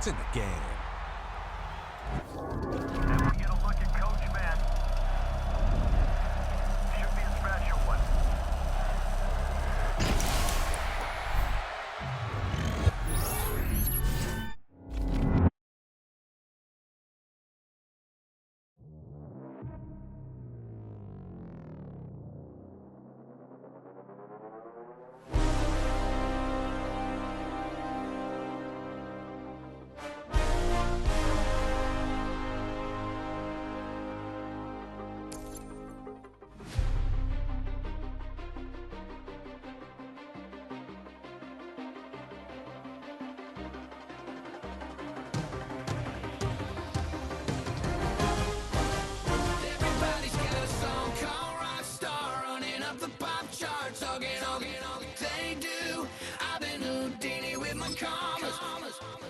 It's in the game. And we get a look at Coach Man. Should be a special one.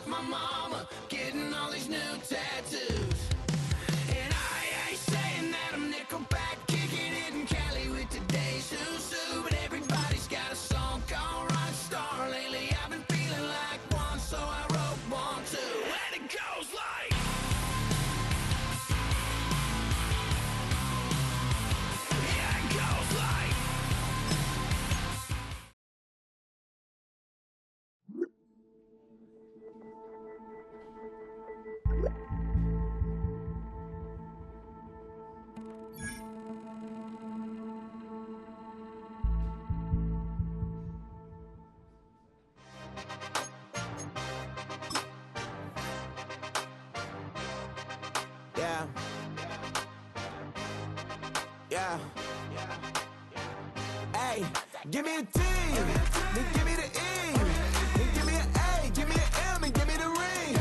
My mama getting all these new tattoos. And I ain't saying that I'm Nickelback, kicking it in Cali with today's Susu. But everybody's got a song called Rockstar. Lately I've been feeling like one, so I wrote one too. And it goes like, yeah, it goes like. Yeah. Hey, give me a T, then give me the E, then give me an A, give me an M, and give me the ring.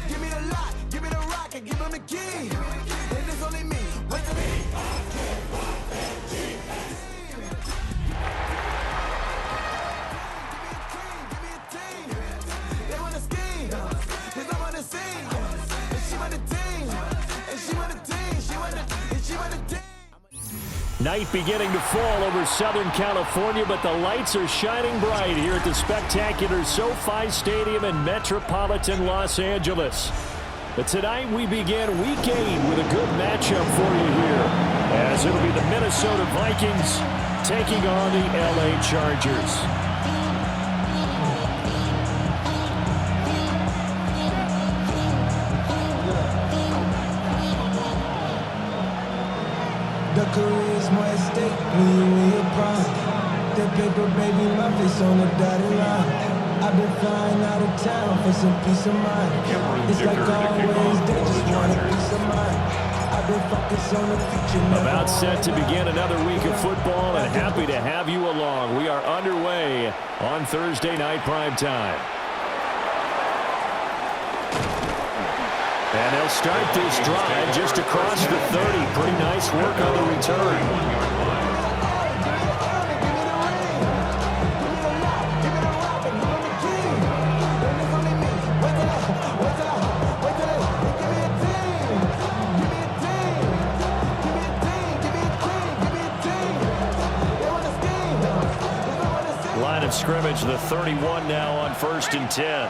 Give me the lock, give me the rock, and give him the key. And it's only me. What's the name? Give me a team. They want to scheme, 'cause I want to sing. And she want a team, and she want a team, she want a team. Night beginning to fall over Southern California, but the lights are shining bright here at the spectacular SoFi Stadium in metropolitan Los Angeles. But tonight we begin Week 8 with a good matchup for you here, as it'll be the Minnesota Vikings taking on the LA Chargers. The career's more at stake when you in your prime. That paper, baby, my face on the dotted line. I've been flying out of town for some peace of mind. It's like always, they just want a piece of mind. I've been focused on the future. About set to begin another week of football, and happy to have you along. We are underway on Thursday night primetime. And they'll start this drive just across the 30. Pretty nice work on the return. Line of scrimmage, the 31 now on 1st and 10.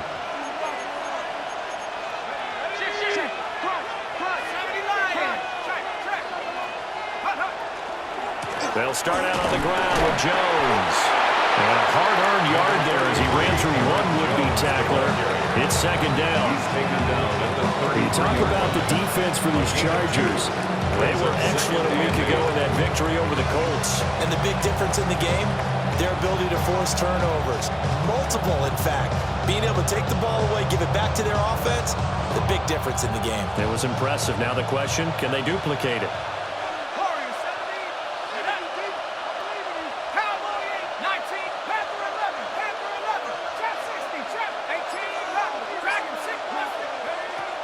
They'll start out on the ground with Jones. And a hard-earned yard there as he ran through one would-be tackler. It's second down. You talk about the defense for these Chargers. They were excellent a week ago in that victory over the Colts. And the big difference in the game, their ability to force turnovers. Multiple, in fact. Being able to take the ball away, give it back to their offense, the big difference in the game. It was impressive. Now the question, can they duplicate it?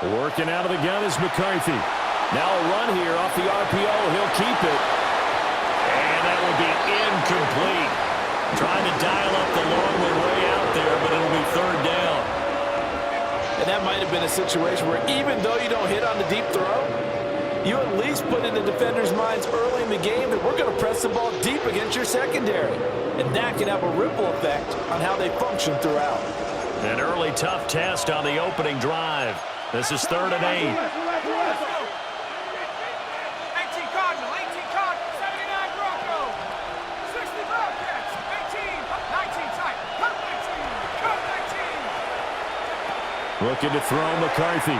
Working out of the gun is McCarthy. Now a run here off the RPO. He'll keep it. And that will be incomplete. Trying to dial up the long way out there, but it'll be third down. And that might have been a situation where even though you don't hit on the deep throw, you at least put in the defenders' minds early in the game that we're going to press the ball deep against your secondary. And that can have a ripple effect on how they function throughout. An early tough test on the opening drive. This is 3rd and 8. 18 Cardinal, 79 Broncos, 60 Bobcats, 18, 19 tight, cut 19, cut 19. Looking to throw McCarthy.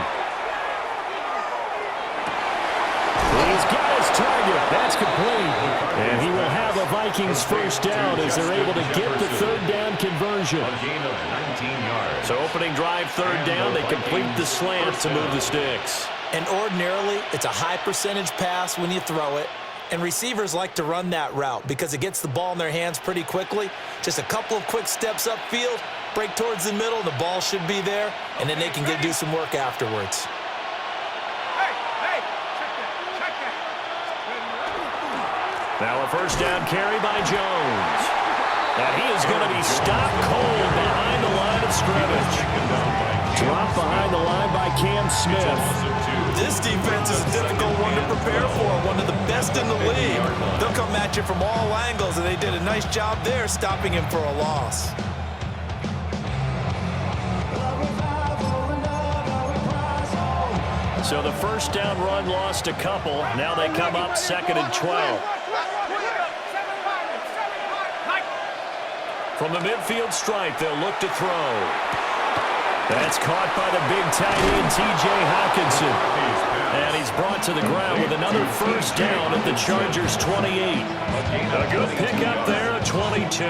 He's got his target. That's complete. And he will have a Vikings first down as they're able to get the 3rd down conversion. A gain of 19 yards. So opening drive, 3rd down. They complete the slant to move the sticks. And ordinarily, it's a high percentage pass when you throw it. And receivers like to run that route because it gets the ball in their hands pretty quickly. Just a couple of quick steps upfield, break towards the middle, the ball should be there, and then they can do some work afterwards. Now a first down carry by Jones. And he is going to be stopped cold behind the line of scrimmage. Dropped behind the line by Cam Smith. This defense is a difficult one to prepare for, one of the best in the league. They'll come at you from all angles, and they did a nice job there stopping him for a loss. So the first down run lost a couple. Now they come up 2nd and 12. From the midfield stripe, they'll look to throw. That's caught by the big tight end, T.J. Hawkinson. And he's brought to the ground with another first down at the Chargers' 28. A good pickup there at 22.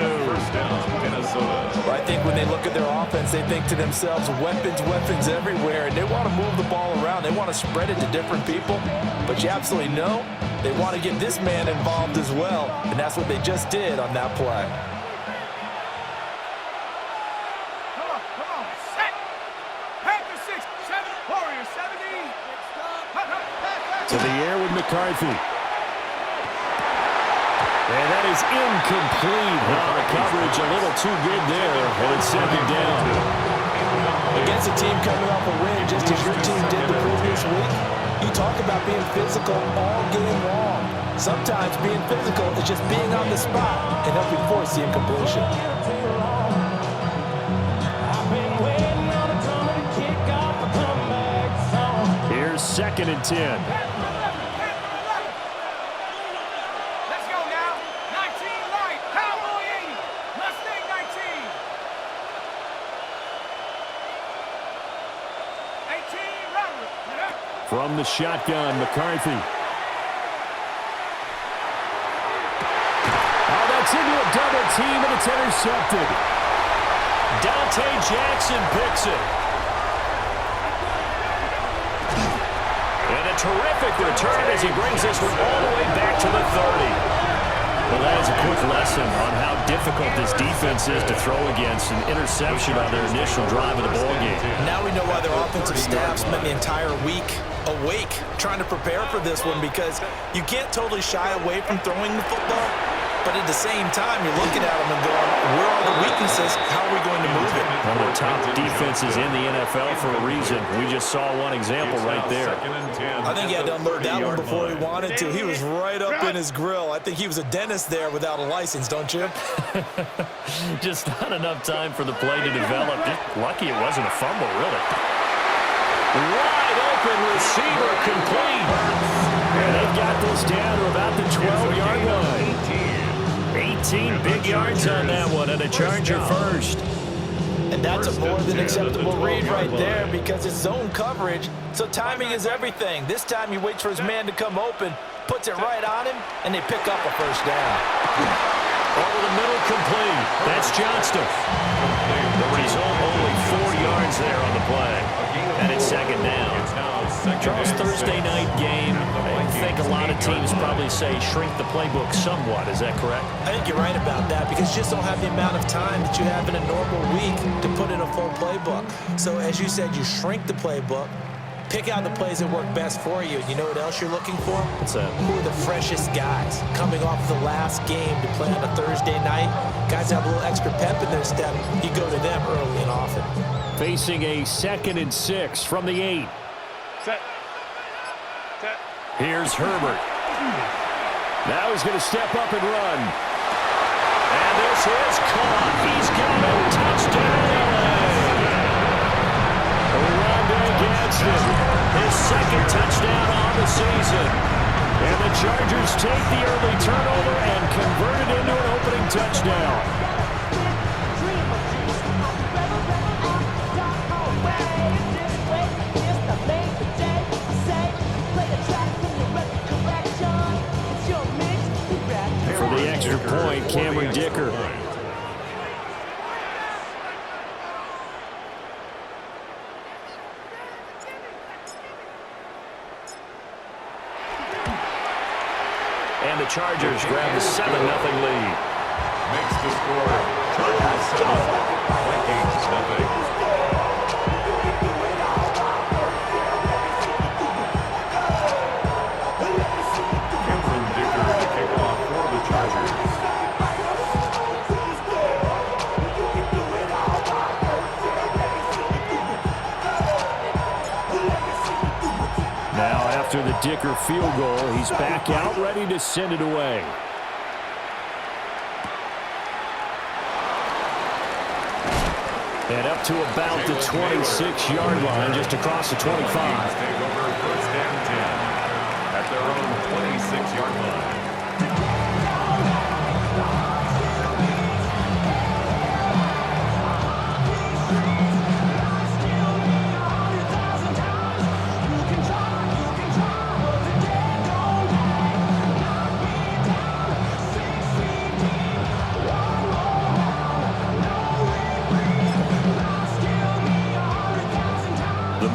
Well, I think when they look at their offense, they think to themselves, weapons, weapons everywhere, and they want to move the ball around. They want to spread it to different people, but you absolutely know they want to get this man involved as well, and that's what they just did on that play. To the air with McCarthy. And that is incomplete. Well, the coverage a little too good there, and it's 2nd down. Against a team coming off a win, just as your team did the previous week, you talk about being physical all game long. Sometimes being physical is just being on the spot and helping force the incompletion. Here's 2nd and 10. From the shotgun, McCarthy. Oh, that's into a double team, and it's intercepted. Dante Jackson picks it. And a terrific return as he brings this one all the way back to the 30. Well, that is a quick lesson on how difficult this defense is to throw against. An interception on their initial drive of the ballgame. Now we know why their offensive staff spent the entire week awake trying to prepare for this one, because you can't totally shy away from throwing the football, but at the same time, you're looking at them and going, where are the weaknesses? How are we going to move it? One of the top defenses in the NFL for a reason. We just saw one example right there. I think he had to unload that one before he wanted to. He was right up in his grill. I think he was a dentist there without a license, don't you? Just not enough time for the play to develop. Just lucky it wasn't a fumble, really. Wide open receiver complete. And they've got this down to about the 12-yard line. 18 big yards on that one, and a Charger first. And that's a more than acceptable read right there, because it's zone coverage, so timing is everything. This time he waits for his man to come open, puts it right on him, and they pick up a first down. Over the middle, complete. That's Johnston. The result, only 4 yards there on the play. And it's 2nd down. Charles, Thursday night game. I think a lot of teams probably say shrink the playbook somewhat. Is that correct? I think you're right about that, because you just don't have the amount of time that you have in a normal week to put in a full playbook. So as you said, you shrink the playbook, pick out the plays that work best for you. You know what else you're looking for? What's that? Who are the freshest guys coming off the last game to play on a Thursday night? Guys have a little extra pep in their step. You go to them early and often. Facing a 2nd and 6 from the 8. Set. Here's Herbert. Now he's going to step up and run. And this is caught. He's got a touchdown. second touchdown on the season. And the Chargers take the early turnover and convert it into an opening touchdown. For the extra point, Cameron Dicker. And the Chargers grab the 7-0 lead. Makes the score Chargers 7, Vikings nothing. Cameron Dicker to kick off for the Chargers. Now after the Dicker field goal, he's back out ready to send it away. And up to about the 26-yard line, just across the 25. Take over first and 10 at their own 26-yard line.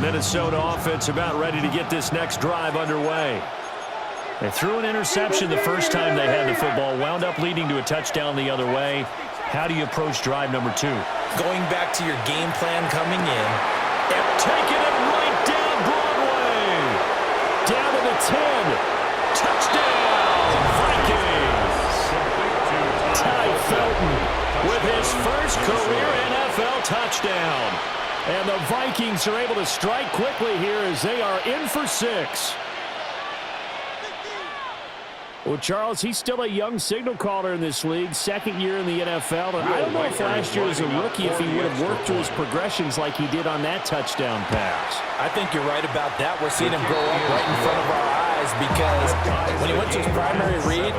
Minnesota offense about ready to get this next drive underway. They threw an interception the first time they had the football, wound up leading to a touchdown the other way. How do you approach drive number 2? Going back to your game plan coming in. And taking it right down Broadway. Down to the 10. Touchdown, Vikings. Ty Felton with his first career NFL touchdown. And the Vikings are able to strike quickly here as they are in for 6. Well, Charles, he's still a young signal caller in this league, second year in the NFL. And I don't know if last year as a rookie if he would have worked through his progressions like he did on that touchdown pass. I think you're right about that. We're seeing him grow up right in front of our eyes because when he went to his primary read,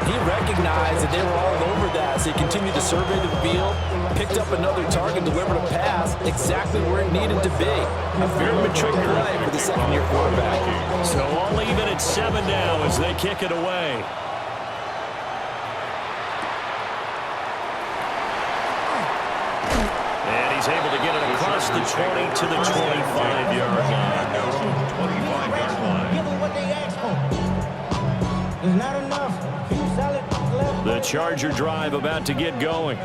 he recognized that they were all over that. So he continued to survey the field, picked up another target, delivered a pass exactly where it needed to be. A very mature play for the second-year quarterback. So all even at 7 now as they kick it away. And he's able to get it across the 20 to the 25-yard line. 25-yard line. Give them what they asked for. It's not enough. Few solid left. The Charger drive about to get going.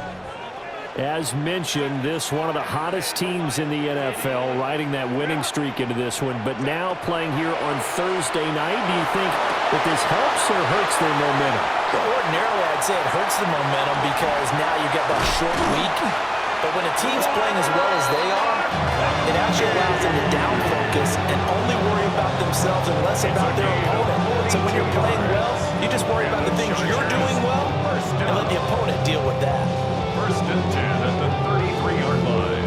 As mentioned, this one of the hottest teams in the NFL, riding that winning streak into this one, but now playing here on Thursday night. Do you think that this helps or hurts their momentum? Well, ordinarily, I'd say it hurts the momentum because now you get that short week. But when a team's playing as well as they are, it actually allows them to down focus and only worry about themselves and less about their opponent. So when you're playing well, you just worry about the things you're doing well and let the opponent deal with that. First and 10 at the 33-yard line.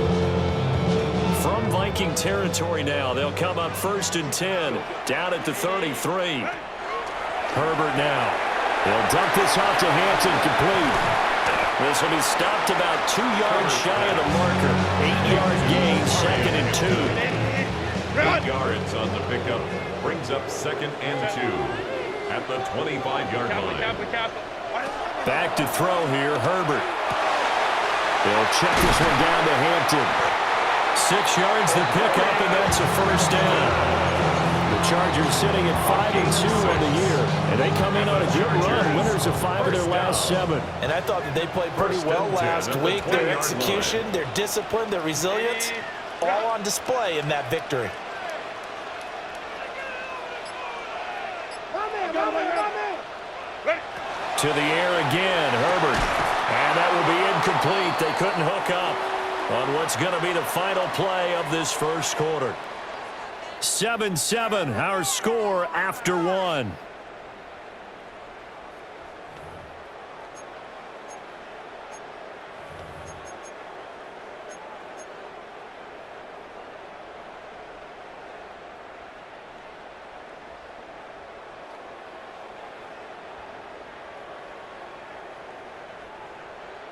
From Viking territory now, they'll come up first and 10, down at the 33. Herbert now. They'll dump this off to Hampton, complete. This will be stopped about 2 yards shy of the marker. 8-yard gain, second and 2. 8 yards on the pickup. Brings up second and 2 at the 25-yard line. Back to throw here, Herbert. They'll check this one down to Hampton. 6 yards the pickup, and that's a first down. The Chargers sitting at 5-2 on the year, and they come in on a good run, winners of 5 of their last 7. And I thought that they played pretty well last week. Their execution, their discipline, their resilience, all on display in that victory. To the air again, Herbert. And that will be incomplete. They couldn't hook up on what's going to be the final play of this first quarter. 7-7, our score after 1.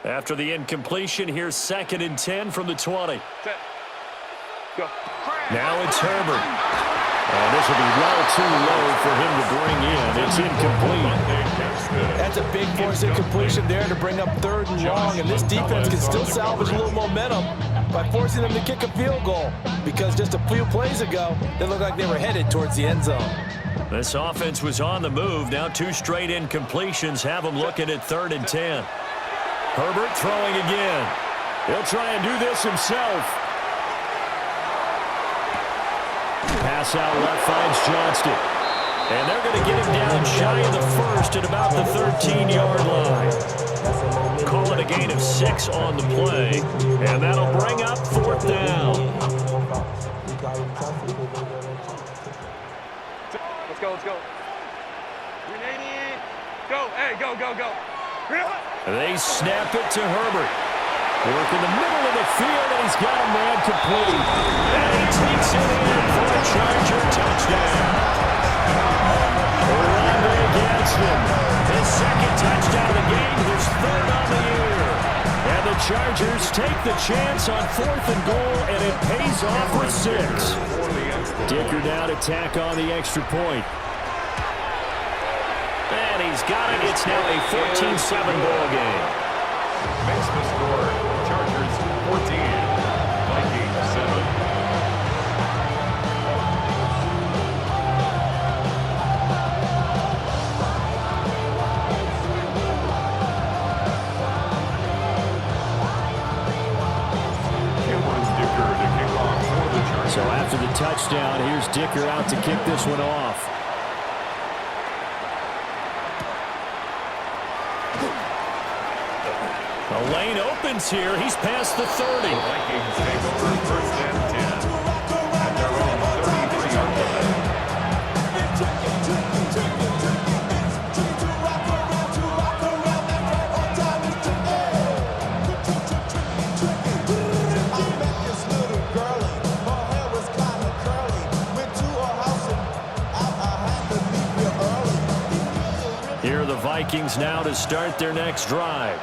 After the incompletion, here's 2nd and 10 from the 20. Set. Go. Now it's Herbert. And this will be well too low for him to bring in. It's incomplete. That's a big force incompletion there to bring up 3rd and long, and this defense can still salvage a little momentum by forcing them to kick a field goal, because just a few plays ago, they looked like they were headed towards the end zone. This offense was on the move. Now 2 straight incompletions have them looking at 3rd and 10. Herbert throwing again. He'll try and do this himself. Pass out left finds Johnston. And they're going to get him down shy of the 1st at about the 13-yard line. Call it a gain of 6 on the play. And that'll bring up 4th down. Let's go, let's go. Grenade. Go, hey, go, go, go. They snap it to Herbert. Work in the middle of the field, and he's got a man complete. And he takes it in for a Charger touchdown. Orlando against him. His 2nd touchdown of the game, his 3rd on the year. And the Chargers take the chance on 4th and goal, and it pays off with 6. Dicker now to tack on the extra point. And he's got it. It's now a 14-7 ball game. Makes the score. Chargers 14. Vikings 7. Dicker to kick off for the Chargers. So after the touchdown, here's Dicker out to kick this one off. The lane opens here. He's past the 30. The Vikings take over 1st and 10 at their own 33-yard line. Here are the Vikings now to start their next drive.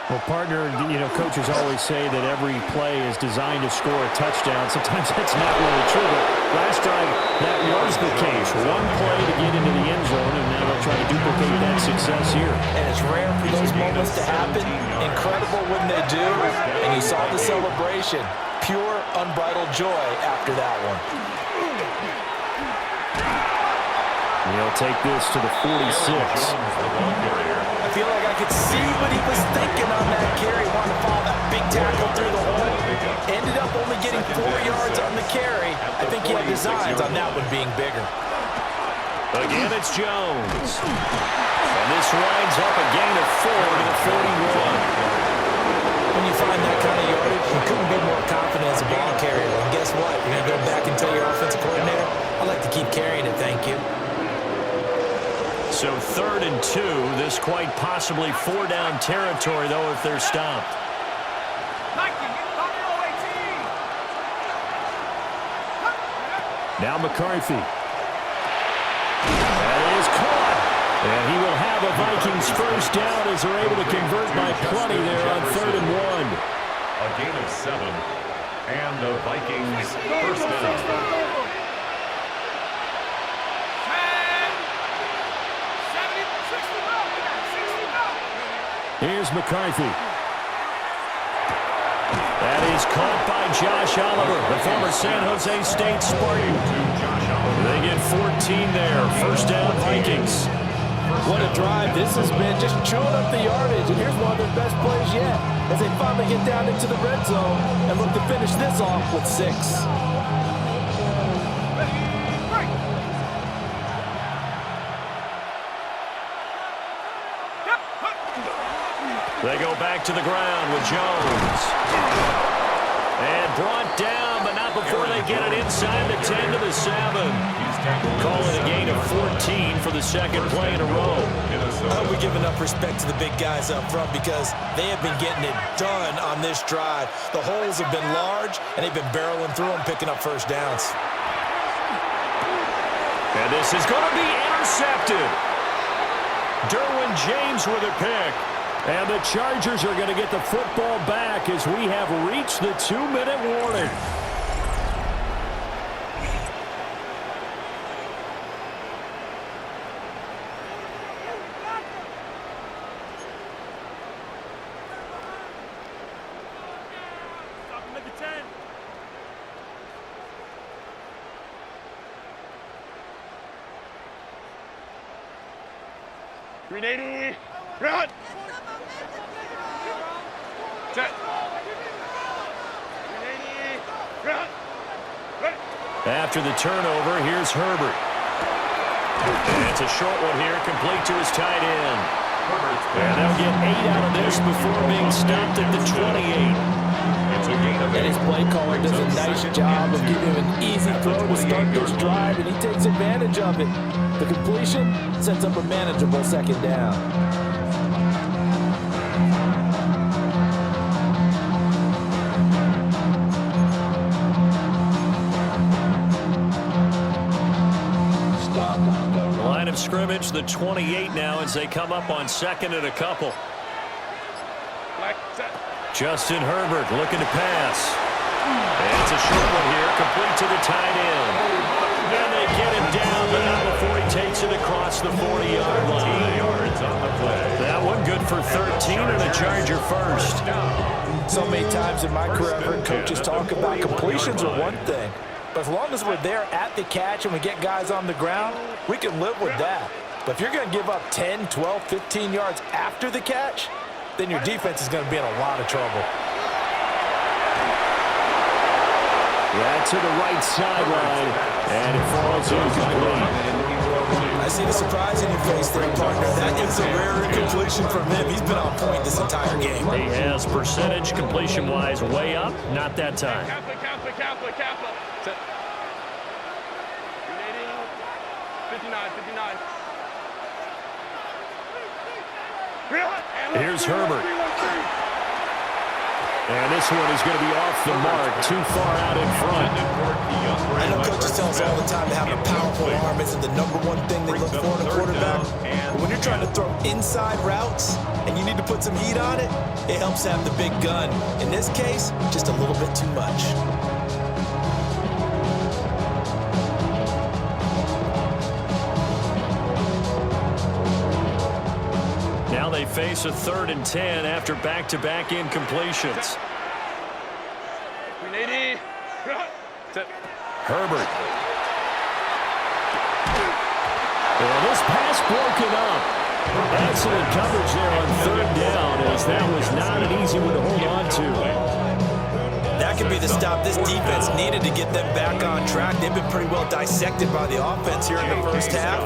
Well, partner, coaches always say that every play is designed to score a touchdown. Sometimes that's not really true, but last drive, that was the case. One play to get into the end zone, and now they'll try to duplicate that success here. And it's rare for those moments to happen. Incredible when they do. And you saw the celebration. Pure, unbridled joy after that one. He'll take this to the 46. I feel like I could see what he was thinking on that carry. Wanted to follow that big tackle through the hole. Ended up only getting 4 yards on the carry. I think he had designs on that one being bigger. Again, it's Jones. And this winds up a gain of 4 to the 41. When you find that kind of yardage, you couldn't be more confident as a ball carrier. And guess what? You're going to go back and tell your offensive coordinator, I'd like to keep carrying it, thank you. So 3rd and 2. This quite possibly 4-down territory, though, if they're stopped. Now McCarthy. That is caught. And he will have a Vikings first down as they're able to convert by plenty there on 3rd and 1. A gain of 7. And the Vikings first down. Here's McCarthy. That is caught by Josh Oliver, the former San Jose State Spartan. They get 14 there. First down, Vikings. What a drive this has been, just chewing up the yardage. And here's one of their best plays yet as they finally get down into the red zone and look to finish this off with 6. They go back to the ground with Jones. And brought down, but not before they get it inside the 10 to the 7. Call it a gain of 14 for the 2nd play in a row. We give enough respect to the big guys up front because they have been getting it done on this drive. The holes have been large, and they've been barreling through them, picking up first downs. And this is going to be intercepted. Derwin James with a pick. And the Chargers are going to get the football back as we have reached the 2-minute warning. Grenade, run! Set. Grenade, run! After the turnover, here's Herbert. And it's a short one here, complete to his tight end. And they'll get 8 out of this before being stopped at the 28. And his play caller does a nice job of giving him an easy throw to start this drive, and he takes advantage of it. The completion sets up a manageable second down. Line of scrimmage, the 28 now as they come up on second and a couple. Justin Herbert looking to pass. And it's a short one here, complete to the tight end. And they get him down, but not before he takes it across the 40-yard line. That one good for 13 and a Charger first. So many times in my career, I've heard coaches talk about completions are one thing. But as long as we're there at the catch and we get guys on the ground, we can live with that. But if you're going to give up 10, 12, 15 yards after the catch, then your defense is going to be in a lot of trouble. Yeah, to the right sideline, and it falls incomplete. I see the surprise in your face there, partner. That is a rare incompletion from him. He's been on point this entire game. He has percentage completion-wise way up, not that time. Kappa. Set. Grenading. 59. Here's Herbert. And this one is going to be off the mark, too far out in front. I know coaches tell us all the time to have a powerful arm isn't the number one thing they look for in a quarterback. But when you're trying to throw inside routes and you need to put some heat on it, it helps to have the big gun. In this case, just a little bit too much. Now they face a 3rd and 10 after back-to-back incompletions. Herbert. And this pass broken up. Excellent coverage there on 3rd down, as that was not an easy one to hold on to. That could be the stop this defense needed to get them back on track. They've been pretty well dissected by the offense here in the first half.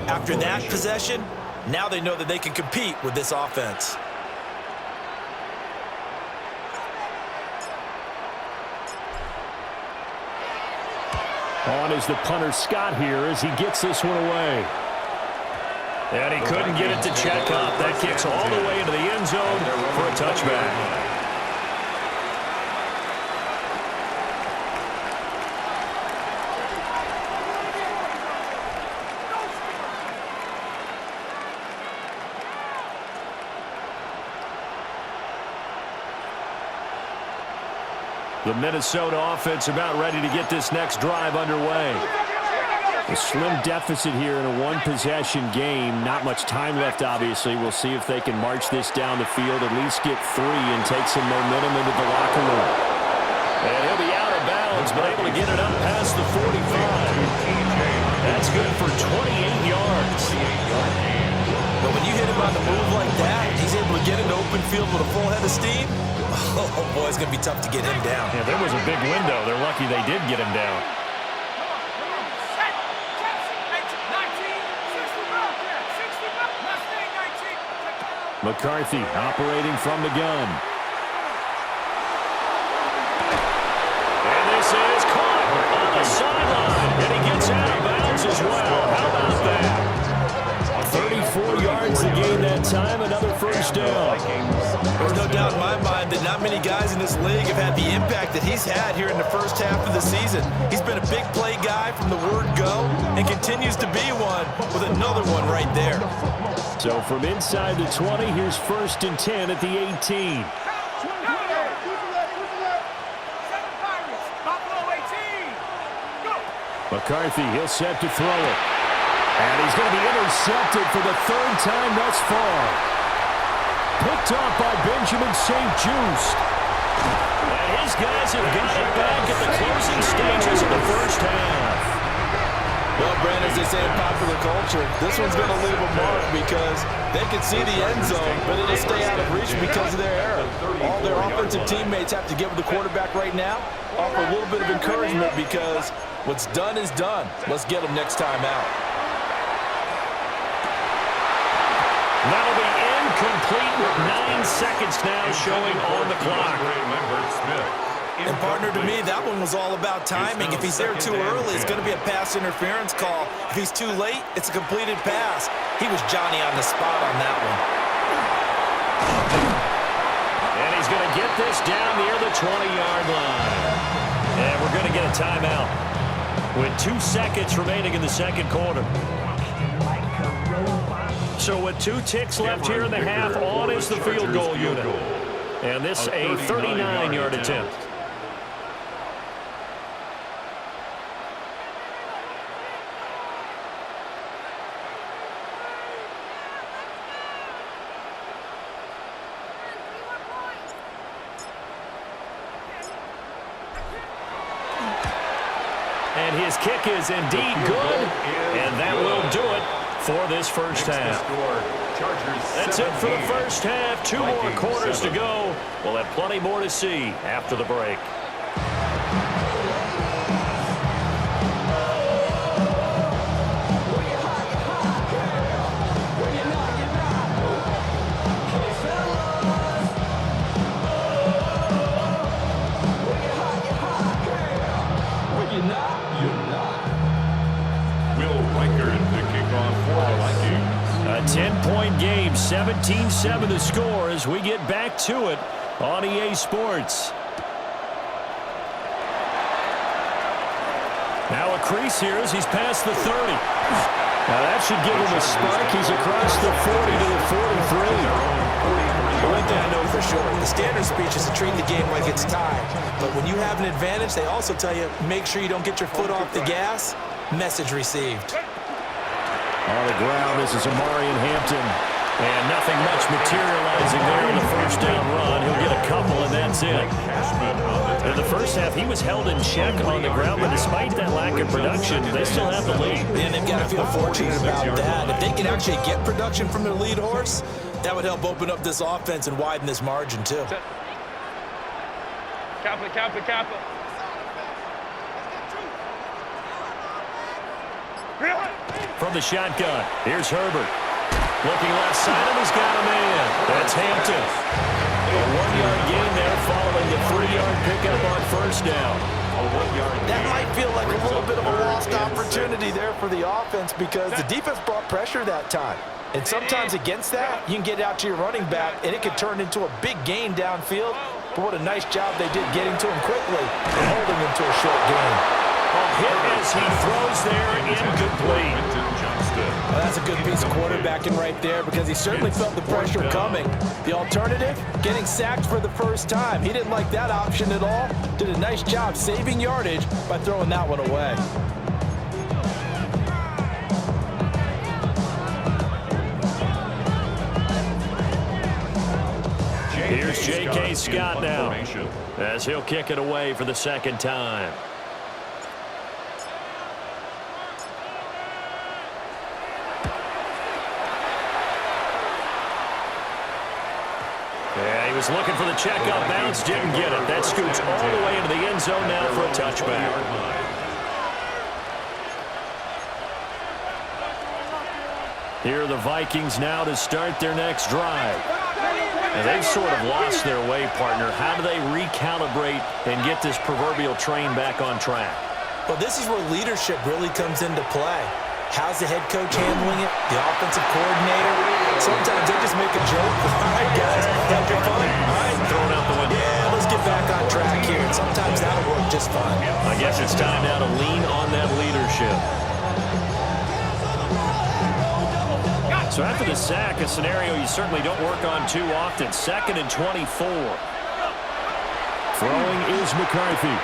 After that possession, now they know that they can compete with this offense. On is the punter Scott here as he gets this one away. And he couldn't get it to check up. That kicks all the way into the end zone for a touchback. The Minnesota offense about ready to get this next drive underway. A slim deficit here in a one-possession game. Not much time left, obviously. We'll see if they can march this down the field, at least get 3 and take some momentum into the locker room. And he'll be out of bounds, but able to get it up past the 45. That's good for 28 yards. But when you hit him on the move like that, he's able to get into open field with a full head of steam. Oh, boy, it's going to be tough to get him down. Yeah, there was a big window. They're lucky they did get him down. McCarthy operating from the gun. And this is caught on the sideline. And he gets out of bounds as well. How about that? 34 yards to gain that time. Another first down. There's no doubt in my mind that not many guys in this league have had the impact that he's had here in the first half of the season. He's been a big play guy from the word go and continues to be one with another one right there. So from inside the 20, here's 1st and 10 at the 18. McCarthy, he'll set to throw it. And he's going to be intercepted for the 3rd time thus far. Picked off by Benjamin St. Just. And his guys have got it back at the closing stages of the first half. Well, Brandon, as they say in popular culture, this one's going to leave a mark because they can see the end zone, but it'll stay out of reach because of their error. All their offensive teammates have to give the quarterback right now, offer a little bit of encouragement because what's done is done. Let's get them next time out. That'll be incomplete with 9 seconds now showing on the clock. And partner, to me, that one was all about timing. If he's there too early, it's going to be a pass interference call. If he's too late, it's a completed pass. He was Johnny on the spot on that one. And he's going to get this down near the 20-yard line. And we're going to get a timeout with 2 seconds remaining in the second quarter. So with 2 ticks left here in the half, on is the field goal unit. And this a 39-yard attempt. And his kick is indeed good, and that will do it for this first half. That's it for the first half. 2 more quarters to go. We'll have plenty more to see after the break. A 10-point game, 17-7 the score as we get back to it on EA Sports. Now a crease here as he's past the 30. Now that should give him a spark. He's across the 40 to the 43. One thing I know for sure, the standard speech is to treat the game like it's tied. But when you have an advantage, they also tell you, make sure you don't get your foot off the gas. Message received. On the ground, this is Amarian Hampton. And nothing much materializing there in the first down run. He'll get a couple, and that's it. In the first half, he was held in check on the ground, but despite that lack of production, they still have the lead. And they've got to feel fortunate about that. If they can actually get production from their lead horse, that would help open up this offense and widen this margin, too. Kappa. From the shotgun, here's Herbert. Looking left side, and he's got a man. That's Hampton. A 1-yard gain there following the 3-yard pickup on first down. That might feel like a little bit of a lost opportunity there for the offense because the defense brought pressure that time. And sometimes against that, you can get out to your running back, and it could turn into a big gain downfield. But what a nice job they did getting to him quickly and holding him to a short gain. A hit as he throws there, incomplete. Well, that's a good piece of quarterbacking right there because he certainly felt the pressure coming. The alternative, getting sacked for the first time. He didn't like that option at all. Did a nice job saving yardage by throwing that one away. Here's J.K. Scott now as he'll kick it away for the second time. Yeah, he was looking for the checkout bounce, didn't get it. That scoots all the way into the end zone now for a touchback. Here are the Vikings now to start their next drive. And they've sort of lost their way, partner. How do they recalibrate and get this proverbial train back on track? Well, this is where leadership really comes into play. How's the head coach handling it? The offensive coordinator? Sometimes they just make a joke. All right, guys, have your fun. All right, thrown out the window. Yeah, let's get back on track here. And sometimes that'll work just fine. I guess it's time now to lean on that leadership. So after the sack, a scenario you certainly don't work on too often. 2nd and 24. Throwing is McCarthy.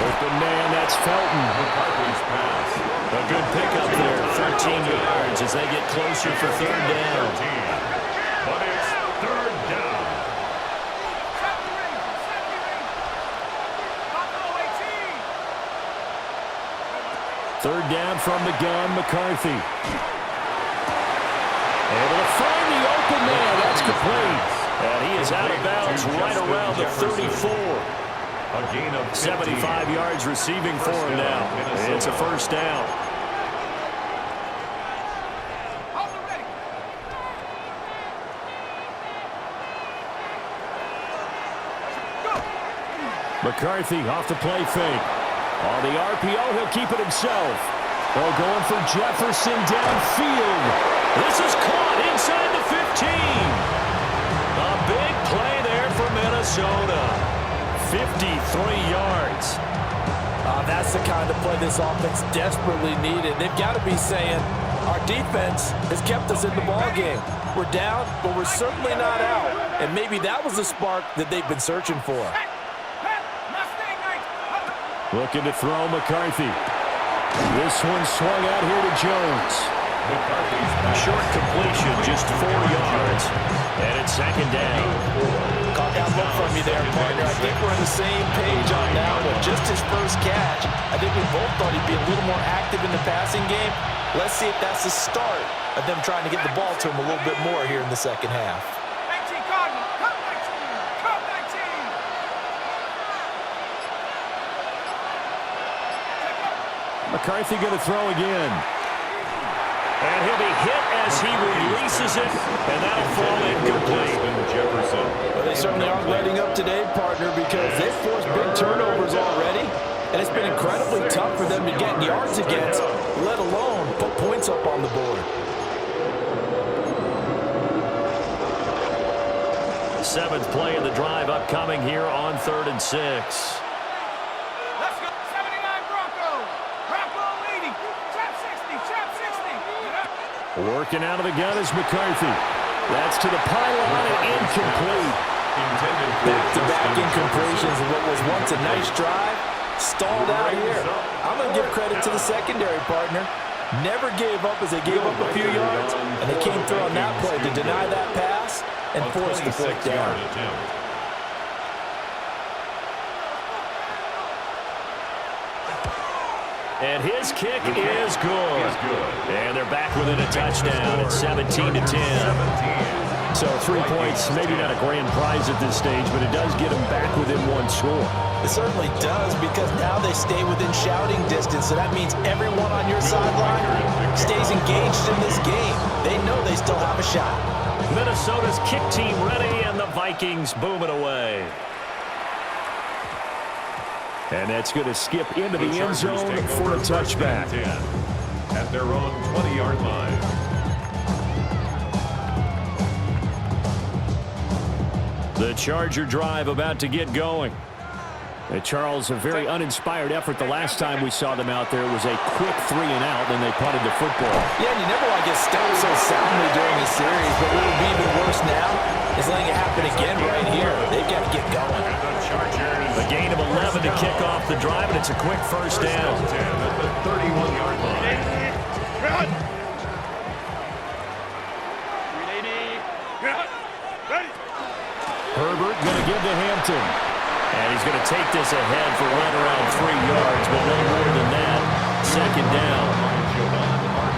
Open man, that's Felton. McCarthy's pass. A good pickup there, 13 yards as they get closer for 3rd down. But it's 3rd down. 3rd down from the gun, McCarthy. Able to find the open man. That's complete. And he is out of bounds right around the 34. A gain of 75 yards receiving for him now. It's a 1st down. McCarthy off the play fake. On the RPO, he'll keep it himself. Oh, going for Jefferson downfield. This is caught inside the 15. A big play there for Minnesota. 53 yards. That's the kind of play this offense desperately needed. They've got to be saying, our defense has kept us in the ballgame. We're down, but we're certainly not out. And maybe that was the spark that they've been searching for. Looking to throw McCarthy. This one swung out here to Jones. Short completion, just 4 yards. And it's 2nd down. Caught that look from you there, partner. I think we're on the same page on that one. Just his first catch. I think we both thought he'd be a little more active in the passing game. Let's see if that's the start of them trying to get the ball to him a little bit more here in the 2nd half. McCarthy going to throw again. And he'll be hit as he releases it, and that'll fall incomplete. Well, they certainly aren't letting up today, partner, because they've forced big turnovers already, and it's been incredibly tough for them to get yards against, let alone put points up on the board. The 7th play of the drive upcoming here on 3rd and 6. Working out of the gun is McCarthy. That's to the pylon and incomplete. Back-to-back incompletions of what was once a nice drive, stalled out here. I'm going to give credit to the secondary partner. Never gave up as they gave up a few yards, and they came through on that play to deny that pass and force the 4th down. And his kick is good. And they're back within a touchdown at 17-10. So 3 points, maybe not a grand prize at this stage, but it does get them back within 1 score. It certainly does, because now they stay within shouting distance, so that means everyone on your sideline stays engaged in this game. They know they still have a shot. Minnesota's kick team ready, and the Vikings boom it away. And that's going to skip into the end zone for a touchback. At their own 20-yard line. The Charger drive about to get going. Charles, a very uninspired effort the last time we saw them out there. It was a quick 3 and out, then they punted the football. Yeah, and you never want to get stopped so soundly during the series, but what would be even worse now is letting it happen again right here. They've got to get going. A gain of 11 to kick off the drive, and it's a quick 1st down. At the 31-yard line. Herbert going to give to Hampton. And he's going to take this ahead for right around 3 yards, but no more than that. 2nd down.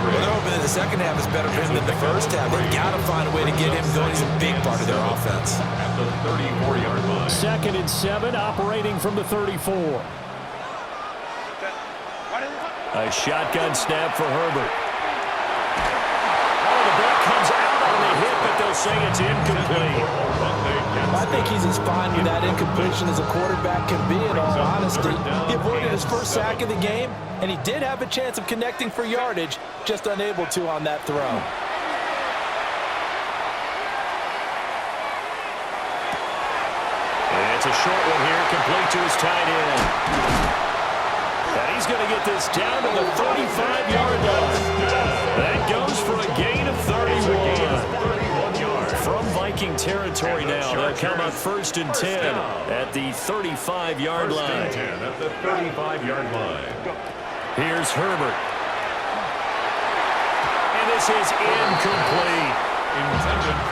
Well, they're hoping that the 2nd half is better for him than the 1st half. They've got to find a way to get him going. He's a big part of their offense. At the 34-yard line. 2nd and 7, operating from the 34. A shotgun snap for Herbert. Oh, the ball comes out on the hit, but they'll say it's incomplete. I think he's as fine with that incompletion as a quarterback can be, in all honesty. He avoided his first sack of the game, and he did have a chance of connecting for yardage, just unable to on that throw. And it's a short one here, complete to his tight end. And he's going to get this down to the 35-yard line. That goes for a gain of 31 yards. from Viking territory now. They'll come up 1st and 10 at the 35-yard line. 1st and 10 at the 35-yard line. Here's Herbert. And this is incomplete.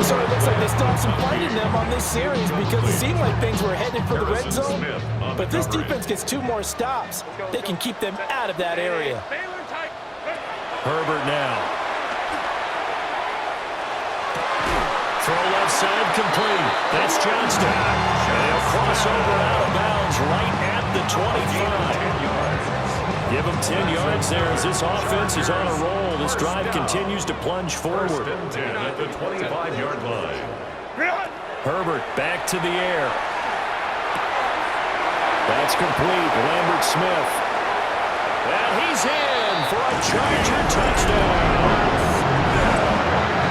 So it looks like they still have some fight in them on this series because it seemed like things were headed for the red zone. But this defense gets 2 more stops. They can keep them out of that area. Herbert now. Throw left side complete. That's Johnston. And he'll cross over out of bounds right at the 25. Give him 10 yards there as this offense is on a roll. This drive continues to plunge forward. 1st and 10 at the 25-yard line. Herbert back to the air. That's complete. Lambert Smith. And he's in for a Charger touchdown.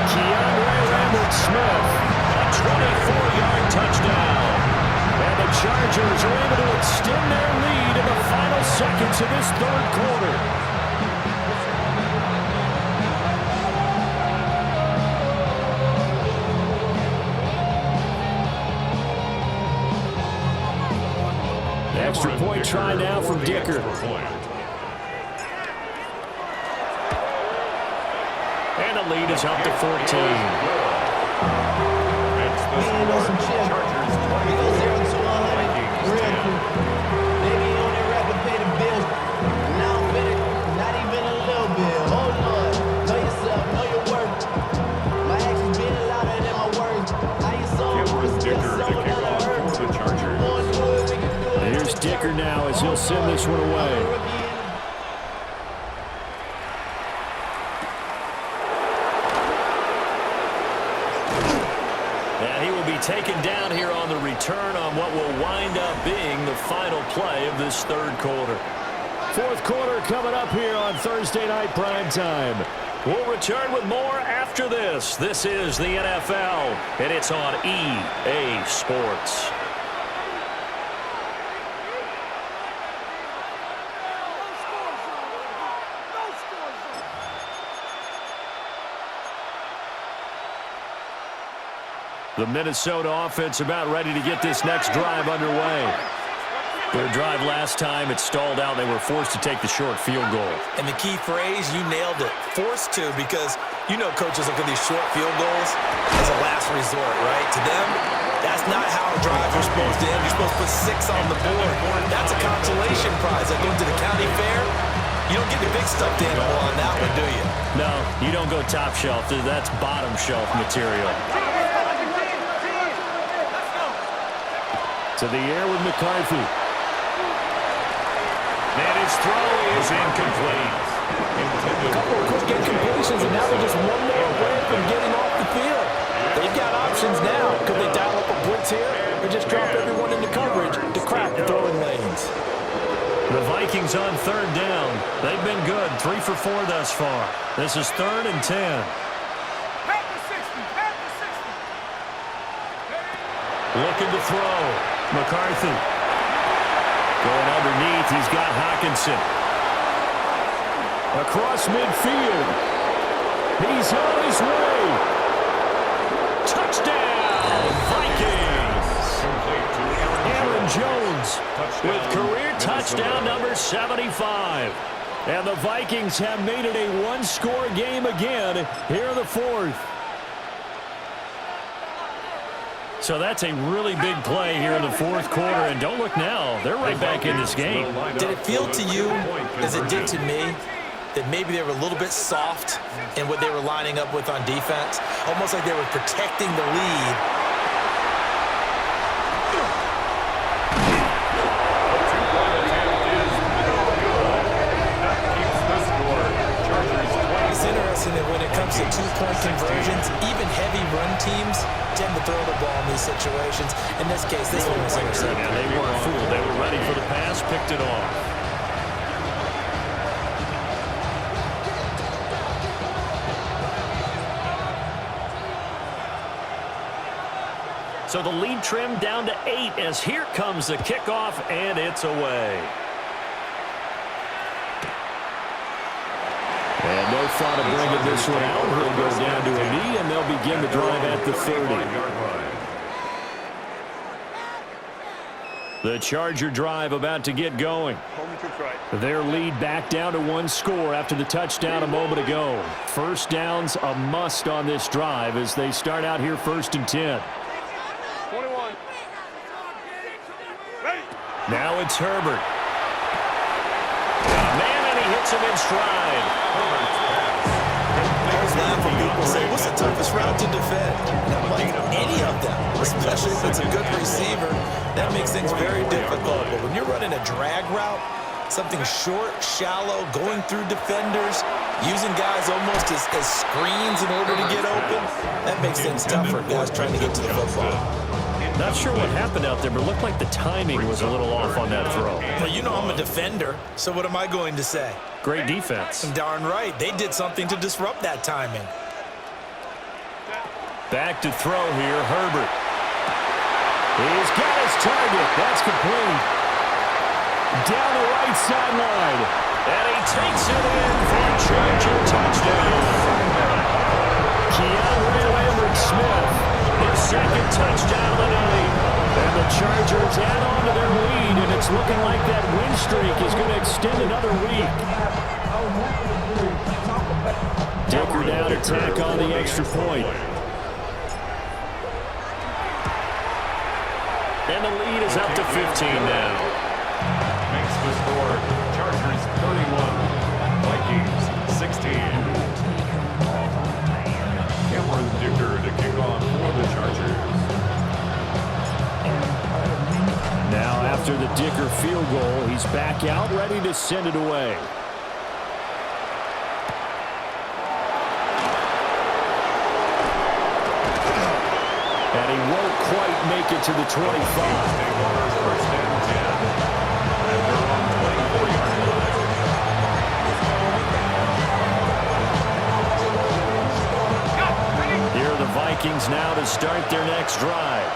Keandre Lambert Smith, a 24-yard touchdown. And the Chargers are able to extend their lead in the final seconds of this 3rd quarter. Extra point try now from Dicker. And the lead is up to 14. Here's Dicker now as he'll send this one away. And he will be taken down here on the return on what will wind up being the final play of this 3rd quarter. 4th quarter coming up here on Thursday Night Primetime. We'll return with more after this. This is the NFL, and it's on EA Sports. The Minnesota offense about ready to get this next drive underway. Their drive last time, it stalled out. They were forced to take the short field goal. And the key phrase, you nailed it. Forced to, because you know coaches look at these short field goals as a last resort, right? To them, that's not how drives are supposed to end. You're supposed to put 6 on the board. That's a consolation prize. Like going to the county fair, you don't get the big stuffed animal on that one, do you? No, you don't go top shelf. That's bottom shelf material. To the air with McCarthy. And his throw is incomplete. A couple of quick incompletions, and now they're just one more away from getting off the field. They've got options now. Could they dial up a blitz here or just drop everyone into coverage to crack the throwing lanes? The Vikings on 3rd down. They've been good. 3 for 4 thus far. This is 3rd and 10. Looking to throw. McCarthy. Going underneath, he's got Hockenson. Across midfield. He's on his way. Touchdown, Vikings. Aaron Jones with career touchdown number 75. And the Vikings have made it a 1-score game again here in the 4th. So that's a really big play here in the 4th quarter. And don't look now, they're right back in this game. Did it feel to you, as it did to me, that maybe they were a little bit soft in what they were lining up with on defense? Almost like they were protecting the lead. It's interesting that when it comes to 2-point conversions, even heavy run teams tend to throw the ball in these situations. In this case, this one was intercepted. Yeah, they weren't fooled. They were ready for the pass, picked it off. So the lead trimmed down to 8 as here comes the kickoff, and it's away. And no thought of bringing this one out. He'll go down to a knee, and they'll begin the drive at the 30. The Charger drive about to get going. Their lead back down to one score after the touchdown a moment ago. First down's a must on this drive as they start out here 1st and 10. 21. Ready. Now it's Herbert. Man, and he hits him in stride. I was laughing. People say, what's the toughest route to defend? And I'm like, any of them, especially if it's a good receiver. That makes things very difficult. But when you're running a drag route, something short, shallow, going through defenders, using guys almost as screens in order to get open, that makes things tougher, guys trying to get to the football. Not sure what happened out there, but it looked like the timing was a little off on that throw. Well, you know I'm a defender, so what am I going to say? Great defense. Darn right. They did something to disrupt that timing. Back to throw here, Herbert. He's got his target. That's complete. Down the right sideline. And he takes it in for a Charger touchdown. Keanu Lambert-Smith, his second touchdown of the night. And the Chargers add on to their lead, and it's looking like that win streak is going to extend another week. Dicker down to tack on the extra point. And the lead is up to 15 now. Makes the score Chargers 31, Vikings 16. Cameron Dicker to kick off for the Chargers. Now after the Dicker field goal, he's back out ready to send it away. And he won't quite make it to the 25. First and 10. And they're on 24-yard line. Here are the Vikings now to start their next drive.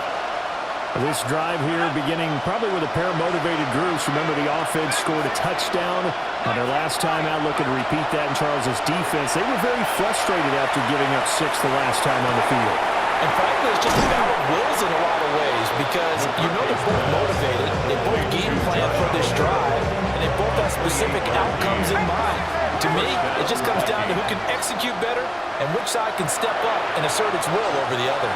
This drive here beginning probably with a pair of motivated groups. Remember, the offense scored a touchdown on their last time out, looking to repeat that in Charles' defense. They were very frustrated after giving up 6 the last time on the field. And frankly, it's just a battle of wills in a lot of ways because you know they're both motivated. They both game plan for this drive, and they both have specific outcomes in mind. To me, it just comes down to who can execute better and which side can step up and assert its will over the other.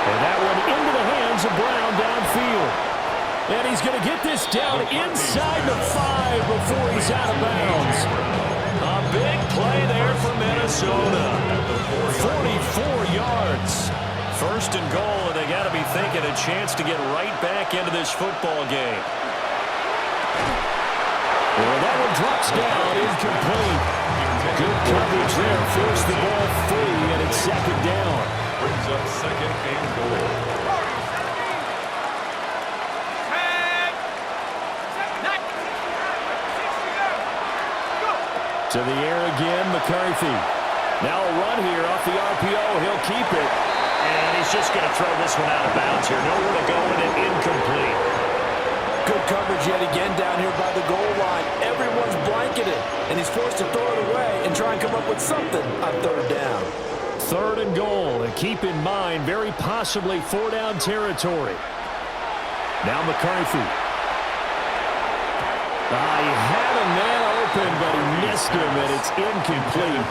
And that one into the hands of Brown downfield. And he's going to get this down inside the 5 before he's out of bounds. A big play there for Minnesota. 44 yards. First and goal, and they got to be thinking a chance to get right back into this football game. Well, that one drops down, incomplete. Good coverage there, force the ball free, and it's second down. Brings up second and goal. To the air again, McCarthy. Now a run here off the RPO. He'll keep it. And he's just going to throw this one out of bounds here. Nowhere to go, and it incomplete. Good coverage yet again down here by the goal line. Everyone's blanketed, and he's forced to throw it away and try and come up with something on third down. Third and goal, and keep in mind, very possibly 4-down territory. Now McCarthy. He had a man open, but he missed him, and it's incomplete.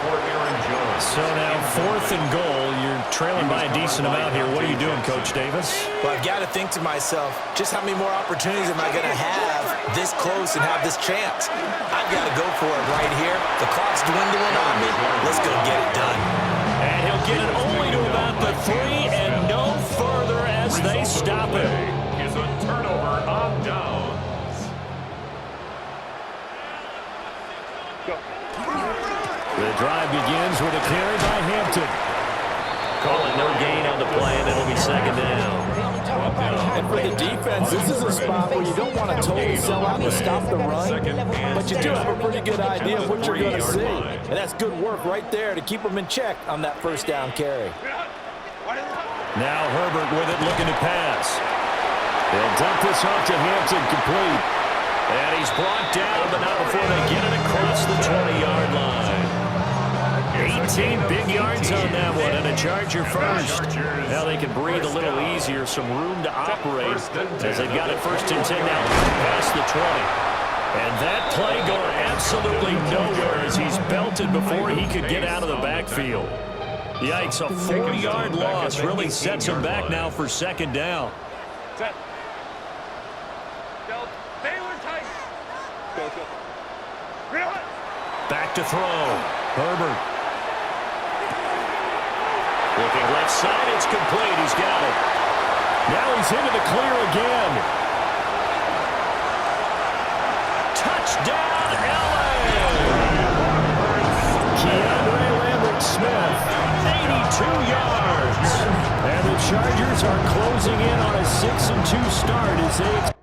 So now 4th and goal. You're trailing by a decent amount here. What are you doing, Coach Davis? Well, I've got to think to myself, just how many more opportunities am I going to have this close and have this chance? I've got to go for it right here. The clock's dwindling on me. Let's go get it done. And he'll get it only to about the 3 and no further as they stop it. Is a turnover on downs. The drive begins with a carry by Hampton. Call it no gain on the play, and it'll be second down. And for the defense, this is a spot where you don't want to totally sell out and stop the run, but you do have a pretty good idea of what you're going to see. And that's good work right there to keep them in check on that first down carry. Now Herbert with it, looking to pass. They'll dump this off to Hampton, complete. And he's brought down, but not before they get it across the 20-yard line. 18 big yards on that one, and a Charger first. Now they can breathe a little easier, some room to operate as they've got it 1st and 10 now past the 20. And that play going absolutely nowhere as he's belted before he could get out of the backfield. Yikes, a 4-yard loss really sets him back now for 2nd down. Set. Go. Baylor tight. Go. Reel it. Back to throw. Herbert. Looking left side, it's complete. He's got it. Now he's into the clear again. Touchdown, LA! Keandre Lambert-Smith, 82 yards. And the Chargers are closing in on a 6-2 start as they...